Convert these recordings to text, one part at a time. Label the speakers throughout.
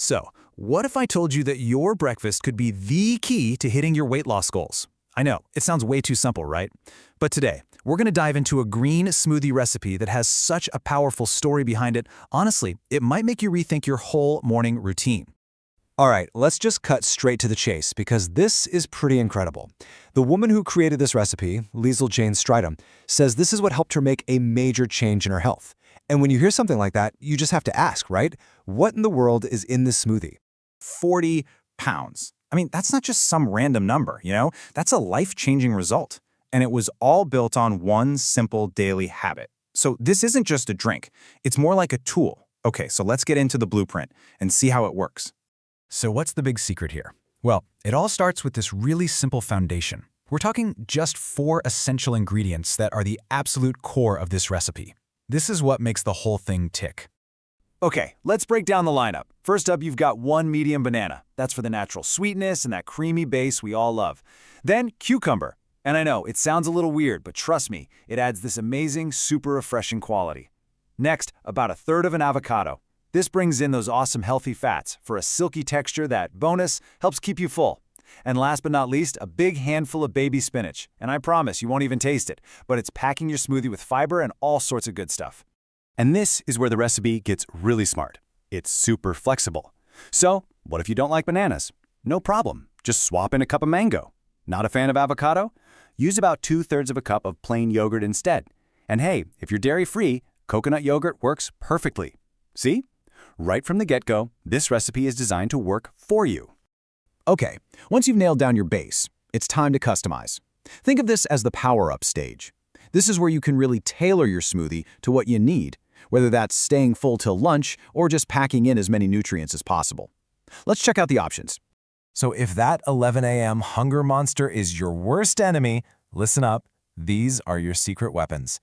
Speaker 1: So, what if I told you that your breakfast could be the key to hitting your weight loss goals? I know, it sounds way too simple, right? But today, we're going to dive into a green smoothie recipe that has such a powerful story behind it. Honestly, it might make you rethink your whole morning routine.
Speaker 2: All right, let's just cut straight to the chase because this is pretty incredible. The woman who created this recipe, Liesl Jane Stridham, says this is what helped her make a major change in her health. And when you hear something like that, you just have to ask, right? What in the world is in this smoothie?
Speaker 1: 40 pounds. I mean, that's not just some random number, That's a life-changing result. And it was all built on one simple daily habit. So this isn't just a drink. It's more like a tool. Okay, so let's get into the blueprint and see how it works. So what's the big secret here? Well, it all starts with this really simple foundation. We're talking just 4 essential ingredients that are the absolute core of this recipe. This is what makes the whole thing tick. Okay, let's break down the lineup. First up, you've got 1 medium banana. That's for the natural sweetness and that creamy base we all love. Then cucumber. And I know, it sounds a little weird, but trust me, it adds this amazing, super refreshing quality. Next, about 1/3 of an avocado. This brings in those awesome healthy fats for a silky texture that, bonus, helps keep you full. And last but not least, a big handful of baby spinach. And I promise you won't even taste it, but it's packing your smoothie with fiber and all sorts of good stuff.
Speaker 2: And this is where the recipe gets really smart. It's super flexible. So, what if you don't like bananas? No problem. Just swap in a cup of mango. Not a fan of avocado? Use about 2/3 of a cup of plain yogurt instead. And hey, if you're dairy-free, coconut yogurt works perfectly. See? Right from the get-go, this recipe is designed to work for you.
Speaker 1: Okay, once you've nailed down your base, it's time to customize. Think of this as the power-up stage. This is where you can really tailor your smoothie to what you need, whether that's staying full till lunch or just packing in as many nutrients as possible. Let's check out the options. So if that 11 a.m. hunger monster is your worst enemy, listen up, these are your secret weapons.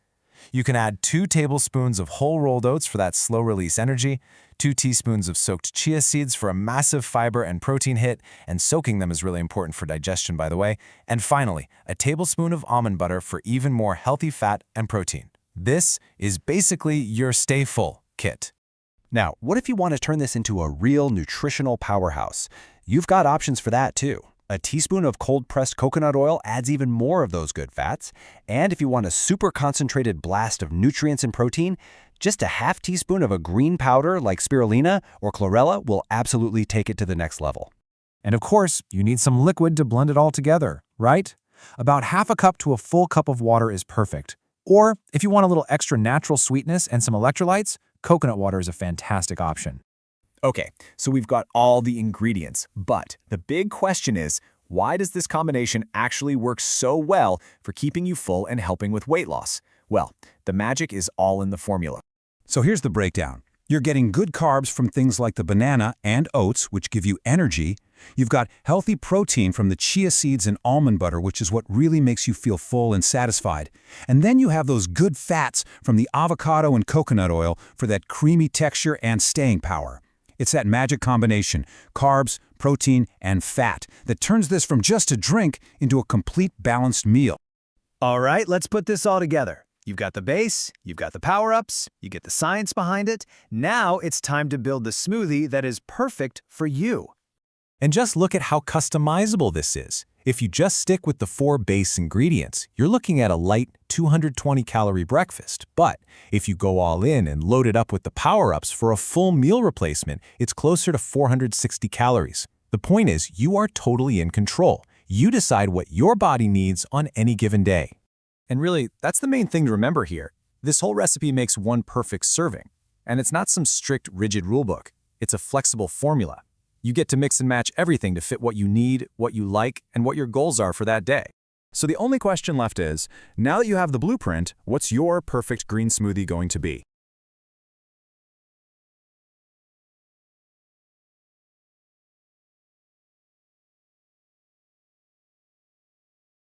Speaker 1: You can add 2 tablespoons of whole rolled oats for that slow-release energy, 2 teaspoons of soaked chia seeds for a massive fiber and protein hit, and soaking them is really important for digestion, by the way, and finally, a tablespoon of almond butter for even more healthy fat and protein. This is basically your Stay Full kit.
Speaker 2: Now, what if you want to turn this into a real nutritional powerhouse? You've got options for that too. A teaspoon of cold-pressed coconut oil adds even more of those good fats. And if you want a super concentrated blast of nutrients and protein, just a half teaspoon of a green powder like spirulina or chlorella will absolutely take it to the next level.
Speaker 1: And of course, you need some liquid to blend it all together, right? About half a cup to a full cup of water is perfect. Or if you want a little extra natural sweetness and some electrolytes, coconut water is a fantastic option. Okay, so we've got all the ingredients, but the big question is, why does this combination actually work so well for keeping you full and helping with weight loss? Well, the magic is all in the formula.
Speaker 3: So here's the breakdown. You're getting good carbs from things like the banana and oats, which give you energy. You've got healthy protein from the chia seeds and almond butter, which is what really makes you feel full and satisfied. And then you have those good fats from the avocado and coconut oil for that creamy texture and staying power. It's that magic combination, carbs, protein, and fat, that turns this from just a drink into a complete balanced meal.
Speaker 1: All right, let's put this all together. You've got the base, you've got the power-ups, you get the science behind it. Now it's time to build the smoothie that is perfect for you. And just look at how customizable this is. If you just stick with the 4 base ingredients, you're looking at a light 220-calorie breakfast. But if you go all in and load it up with the power-ups for a full meal replacement, it's closer to 460 calories. The point is, you are totally in control. You decide what your body needs on any given day. And really, that's the main thing to remember here. This whole recipe makes one perfect serving. And it's not some strict, rigid rulebook. It's a flexible formula. You get to mix and match everything to fit what you need, what you like, and what your goals are for that day. So the only question left is, now that you have the blueprint, what's your perfect green smoothie going to be?